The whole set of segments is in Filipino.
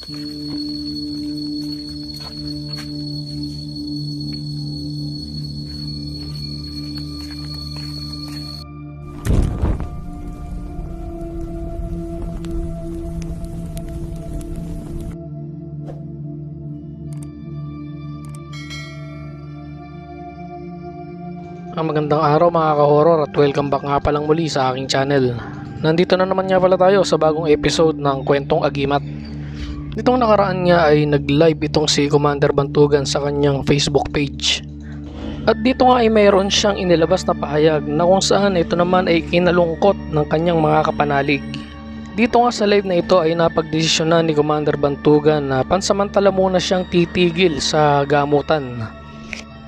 Magandang araw mga ka-horror at welcome back nga palang muli sa aking channel. Nandito na naman nga pala tayo sa bagong episode ng Kwentong Agimat. Nitong nakaraan nga ay nag-live itong si Commander Bantugan sa kanyang Facebook page. At dito nga ay mayroon siyang inilabas na pahayag na kung saan ito naman ay kinalungkot ng kanyang mga kapanalig. Dito nga sa live na ito ay napagdesisyonan ni Commander Bantugan na pansamantala muna siyang titigil sa gamutan.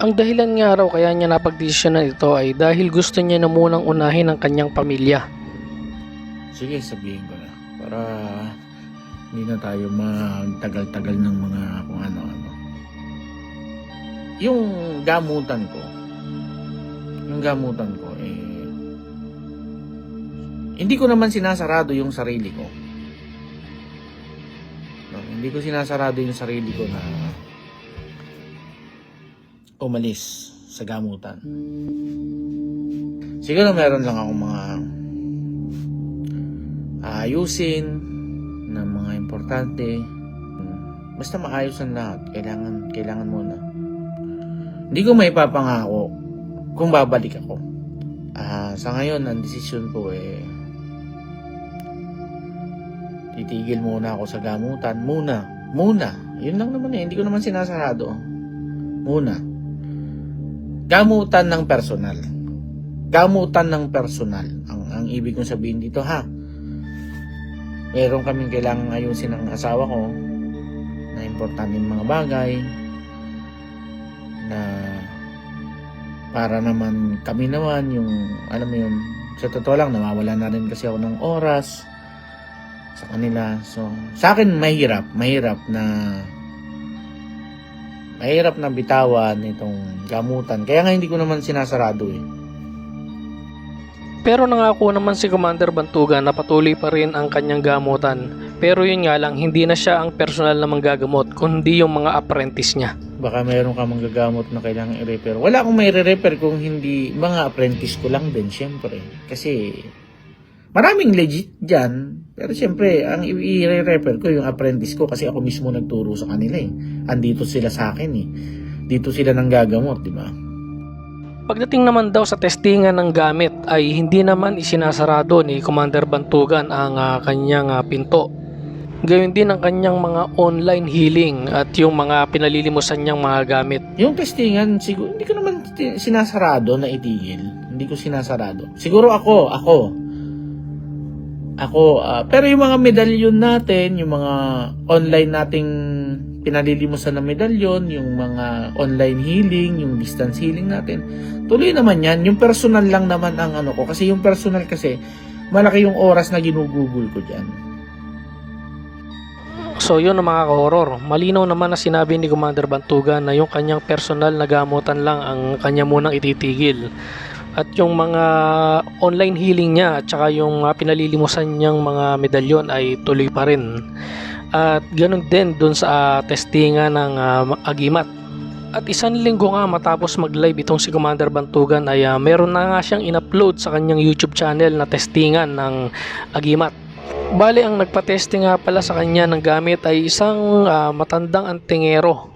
Ang dahilan nga raw kaya niya napagdesisyonan ito ay dahil gusto niya na munang unahin ang kanyang pamilya. Sige, sabihin ko na. Para hindi na tayo magtagal-tagal ng mga kung ano-ano. Yung gamutan ko hindi ko naman sinasarado yung sarili ko. No, hindi ko sinasarado yung sarili ko na umalis sa gamutan. Siguro meron lang akong mga ayusin na mga importante. Basta maayos ang lahat. Kailangan muna. Hindi ko maipapangako kung babalik ako. Sa ngayon, ang desisyon ko titigil muna ako sa gamutan. Muna. Yun lang naman Hindi ko naman sinasarado. Muna. Gamutan ng personal. Ang ibig kong sabihin dito meron kaming kailangang ayusin ng asawa ko na importanteng mga bagay na para naman kami naman yung alam mo yun, sa totoo lang nawawala na rin kasi ako ng oras sa kanila. So sa akin mahirap na bitawan itong gamutan. Kaya nga hindi ko naman sinasarado Pero nangako naman si Commander Bantugan na patuloy pa rin ang kanyang gamutan. Pero yun nga lang, hindi na siya ang personal na manggagamot, kundi yung mga apprentice niya. Baka mayroon ka manggagamot na kailangan i-repair. Wala akong may re-repair kung hindi mga apprentice ko lang din, syempre. Kasi maraming legit dyan. Pero syempre, ang i-repair ko yung apprentice ko kasi ako mismo nagturo sa kanila Andito sila sa akin Dito sila nang gagamot, di ba? Pagdating naman daw sa testingan ng gamit ay hindi naman isinasarado ni Commander Bantugan ang kanyang pinto. Gayun din ang kanyang mga online healing at yung mga pinalilimusan niyang mga gamit. Yung testingan, siguro, hindi ko naman sinasarado na itigil. Hindi ko sinasarado. Siguro ako. Pero yung mga medalyon natin, yung mga online nating pinalilimusan na medalyon, yung mga online healing, yung distance healing natin, tuloy naman yan. Yung personal lang naman ang ko. Kasi yung personal kasi, malaki yung oras na ginugugol ko dyan. So yun ang mga ka-horror. Malinaw naman na sinabi ni Commander Bantugan na yung kanyang personal na gamutan lang ang kanya munang ititigil. At yung mga online healing niya at saka yung pinalilimusan niyang mga medalyon ay tuloy pa rin. At ganun din dun sa testingan ng agimat. At isang linggo nga matapos mag-live itong si Commander Bantugan ay meron na nga siyang in-upload sa kanyang YouTube channel na testingan ng agimat. Bale, ang nagpa-testing nga pala sa kanya ng gamit ay isang matandang antingero.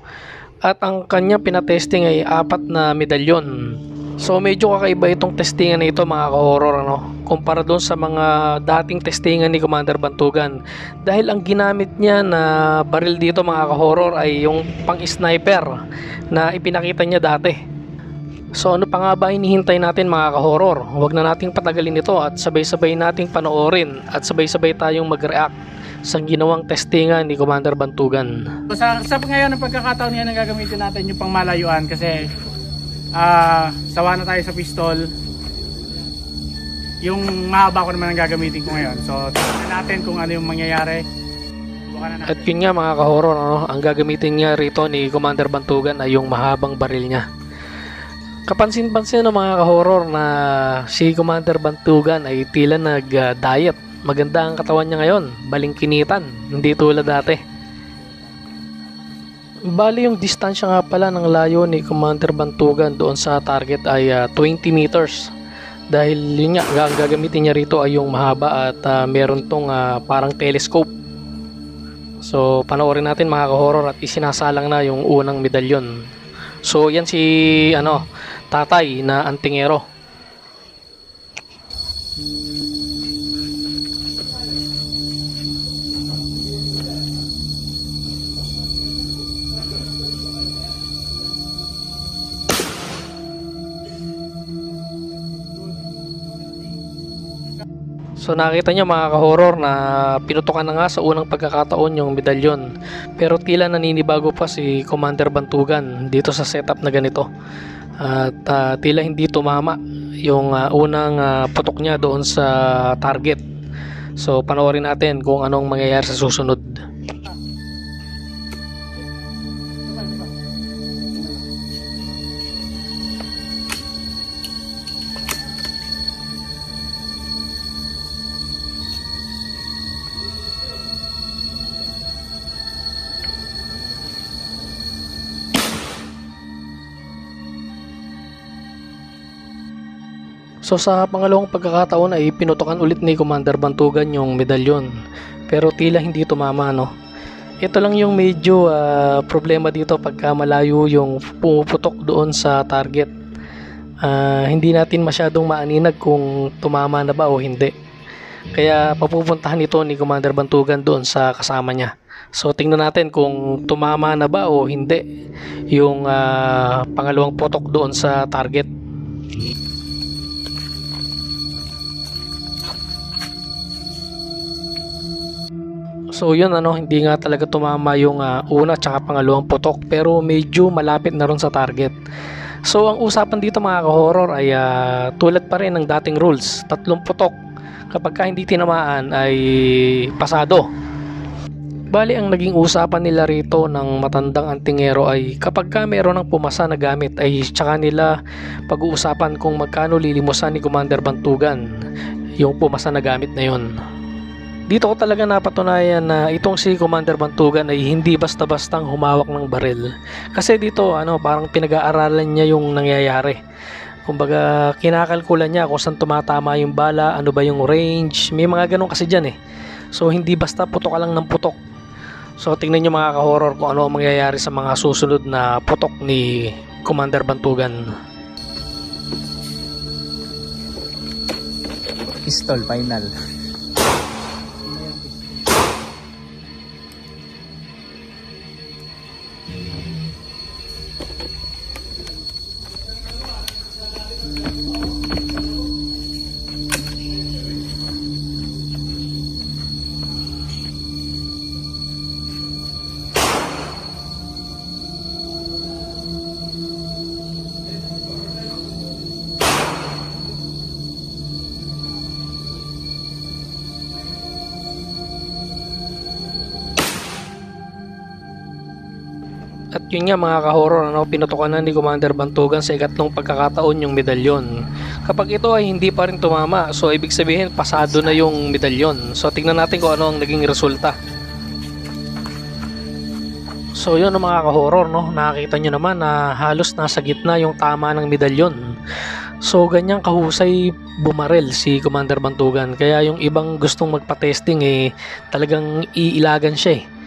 At ang kanya pinatesting ay 4 na medalyon. So medyo kakaiba itong testingan na ito mga ka-horror kumpara doon sa mga dating testingan ni Commander Bantugan. Dahil ang ginamit niya na baril dito mga ka-horror ay yung pang-sniper na ipinakita niya dati. So ano pa nga ba hinihintay natin mga ka-horror? Huwag na nating patagalin ito at sabay-sabay nating panoorin at sabay-sabay tayong mag-react sa ginawang testingan ni Commander Bantugan. Sa ngayon ng pagkakataon ngayon gagamitin natin yung pangmalayuan kasi sawa na tayo sa pistol. Yung mahaba ko naman ang gagamitin ko ngayon. So tingnan natin kung ano yung mangyayari. At yun nga mga ka-horror, ang gagamitin niya rito ni Commander Bantugan ay yung mahabang baril niya. Kapansin-pansin ng mga ka-horror na si Commander Bantugan ay tila nag-diet. Maganda ang katawan niya ngayon, balingkinitan, hindi tulad dati. Bali yung distansya nga pala ng layo ni Commander Bantugan doon sa target ay 20 meters. Dahil yun nga, ang gagamitin niya rito ay yung mahaba at meron tong parang telescope. So panoorin natin mga ka-horror at isinasalang na yung unang medalyon. So yan si tatay na antingero. So nakita nyo mga ka-horror na pinutukan na nga sa unang pagkakataon yung medalyon. Pero tila naninibago pa si Commander Bantugan dito sa setup na ganito. At tila hindi tumama yung unang putok niya doon sa target. So panoorin natin kung anong mangyayari sa susunod. So sa pangalawang pagkakataon ay pinutukan ulit ni Commander Bantugan yung medalyon. Pero tila hindi tumama, no? Ito lang yung medyo problema dito pagka malayo yung pumuputok doon sa target. Hindi natin masyadong maaninag kung tumama na ba o hindi. Kaya papupuntahan ito ni Commander Bantugan doon sa kasama niya. So tingnan natin kung tumama na ba o hindi yung pangalawang putok doon sa target. So yun hindi nga talaga tumama yung una tsaka pangalawang putok, pero medyo malapit na ron sa target. So ang usapan dito mga ka-horror ay tulad pa rin ng dating rules, 3 putok. Kapag ka hindi tinamaan ay pasado. Bali ang naging usapan nila rito ng matandang antingero ay kapag ka meron ng pumasa na gamit ay tsaka nila pag-uusapan kung magkano lilimusan ni Commander Bantugan yung pumasa na gamit na yun. Dito ko talaga napatunayan na itong si Commander Bantugan ay hindi basta-bastang humawak ng baril. Kasi dito parang pinag-aaralan niya yung nangyayari. Kumbaga kinakalkulan niya kung saan tumatama yung bala, ano ba yung range. May mga ganun kasi dyan eh. So hindi basta putok ka lang ng putok. So tingnan nyo mga ka-horror kung ano ang mangyayari sa mga susunod na putok ni Commander Bantugan. Pistol final. At yun nga mga ka-horror, pinutukan na ni Commander Bantugan sa ikatlong pagkakataon yung medalyon. Kapag ito ay hindi pa rin tumama, so ibig sabihin pasado na yung medalyon. So tingnan natin kung ano ang naging resulta. So yun mga ka-horror, nakakita nyo naman na halos nasa gitna yung tama ng medalyon. So ganyang kahusay bumaril si Commander Bantugan. Kaya yung ibang gustong magpa-testing talagang iilagan siya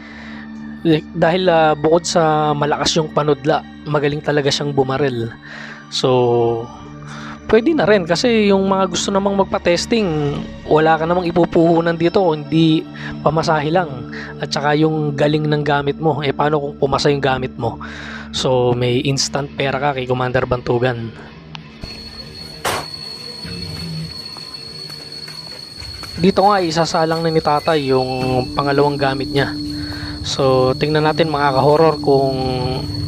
dahil bukod sa malakas yung panudla, magaling talaga siyang bumaril. So pwede na rin kasi yung mga gusto namang magpa-testing, wala ka namang ipupuhunan dito hindi pamasahe lang. At saka yung galing ng gamit mo, paano kung pumasa yung gamit mo? So may instant pera ka kay Commander Bantugan. Dito nga isasalang na ni tatay yung pangalawang gamit niya. So tingnan natin mga ka-horror kung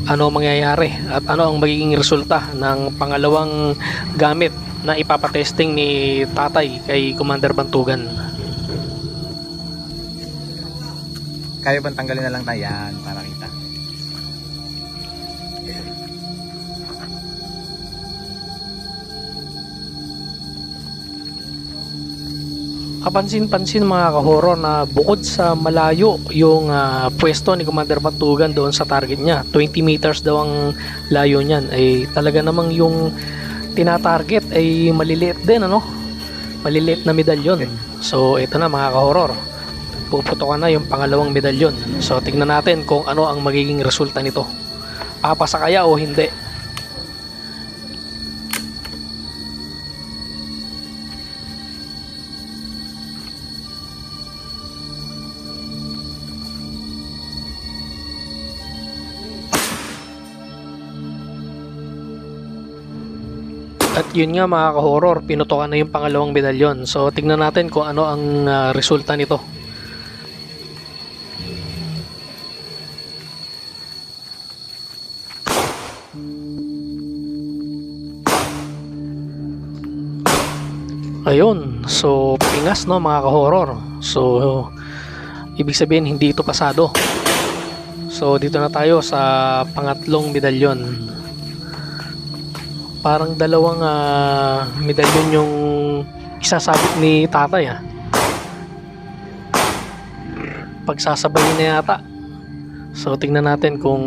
ano mangyayari at ano ang magiging resulta ng pangalawang gamit na ipapatesting ni tatay kay Commander Bantugan. Kaya bang tanggalin na lang tayo yan para kita? Kapansin-pansin mga ka-horror na bukod sa malayo yung pwesto ni Commander Bantugan doon sa target niya, 20 meters daw ang layo niyan, ay talaga namang yung tinatarget ay maliliit din, ano? Maliliit na medalyon. So ito na mga ka-horror, puputokan na yung pangalawang medalyon. So tingnan natin kung ano ang magiging resulta nito, papasa kaya o hindi. At yun nga mga ka-horror, pinutokan na yung pangalawang medalyon. So tingnan natin kung ano ang resulta nito. Ayun, so pingas no mga ka-horror. So ibig sabihin hindi ito pasado. So dito na tayo sa pangatlong medalyon. Parang dalawang medalyon yung isasabit ni tatay pagsasabayin na yata. So tingnan natin kung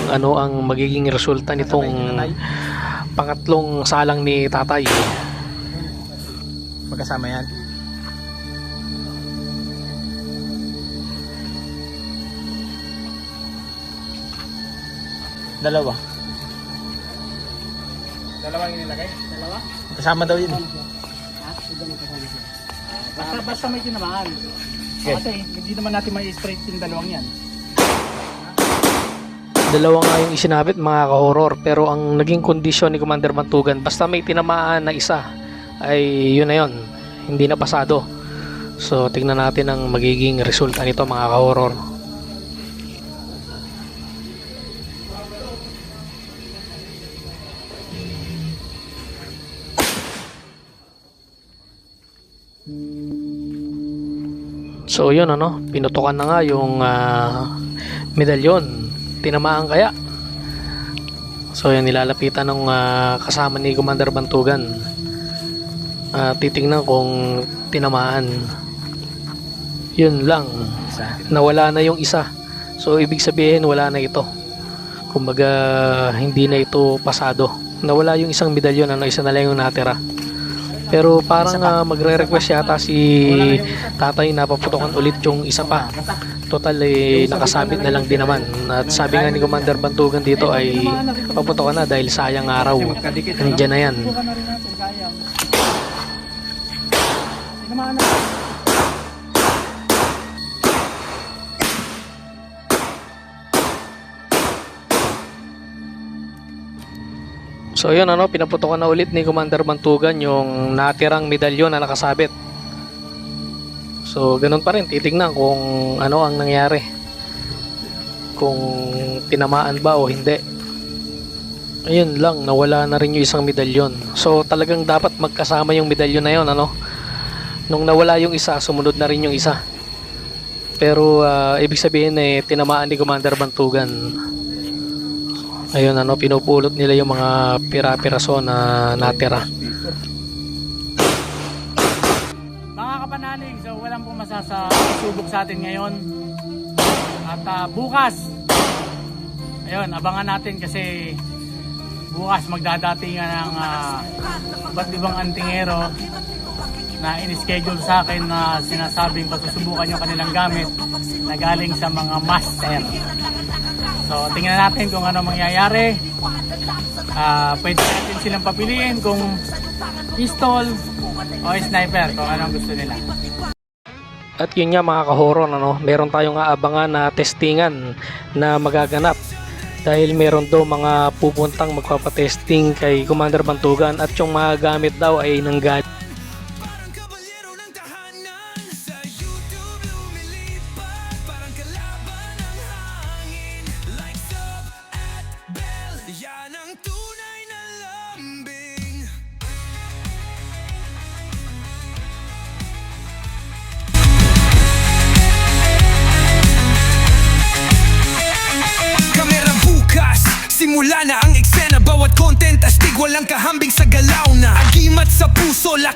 ano ang magiging resulta nitong pangatlong salang ni tatay. Magkasama yan. Dalawa. Dalawa yung nilagay? Dalawa? Kasama daw yun. Basta may tinamaan. Okay. Kasi hindi naman natin may straight yung dalawang yan. Dalawa nga yung isinabit mga ka-horror, pero ang naging kondisyon ni Commander Bantugan, basta may tinamaan na isa ay yun na yun, hindi na pasado. So tingnan natin ang magiging resulta nito mga ka-horror. So yun ano, pinutukan na nga yung medalyon. Tinamaan kaya? So yan, nilalapitan ng kasama ni Commander Bantugan. Titingnan kung tinamaan. Yun lang, nawala na yung isa. So ibig sabihin wala na ito. Kumbaga hindi na ito pasado. Nawala yung isang medalyon, ano, isa na lang yung natira. Pero parang magre-request yata si tatay na paputokan ulit yung isa pa. Total nakasabit na lang din naman. At sabi nga ni Commander Bantugan dito ay paputokan na dahil sayang araw. Nandiyan na yan. Tinamaan na. So yun ano, pinaputokan na ulit ni Commander Bantugan yung natirang medalyon na nakasabit. So ganun pa rin, titignan kung ano ang nangyari, kung tinamaan ba o hindi. Ayun lang, nawala na rin yung isang medalyon. So talagang dapat magkasama yung medalyon na yun, ano. Nung nawala yung isa, sumunod na rin yung isa. Pero ibig sabihin tinamaan ni Commander Bantugan. Ayun ano, pinupulot nila yung mga pira-piraso na natira. Mga kapanalig, so walang pumasa sa subok sa atin ngayon. At bukas, ayun, abangan natin kasi bukas magdadatingan ng iba't ibang antingero na in-schedule sa akin na sinasabing pagsusubukan yung kanilang gamit na galing sa mga master. So tingnan natin kung ano mangyayari. Pwede natin silang papiliin kung pistol o sniper, kung anong gusto nila. At yun nga mga ka-horror, ano, meron tayong aabangan na testingan na magaganap. Dahil meron daw mga pupuntang magpapatesting kay Commander Bantugan at yung mga gamit daw ay nanggaling. Simula na ang eksena, bawat content astig, walang kahambing sa galaw na agimat sa puso.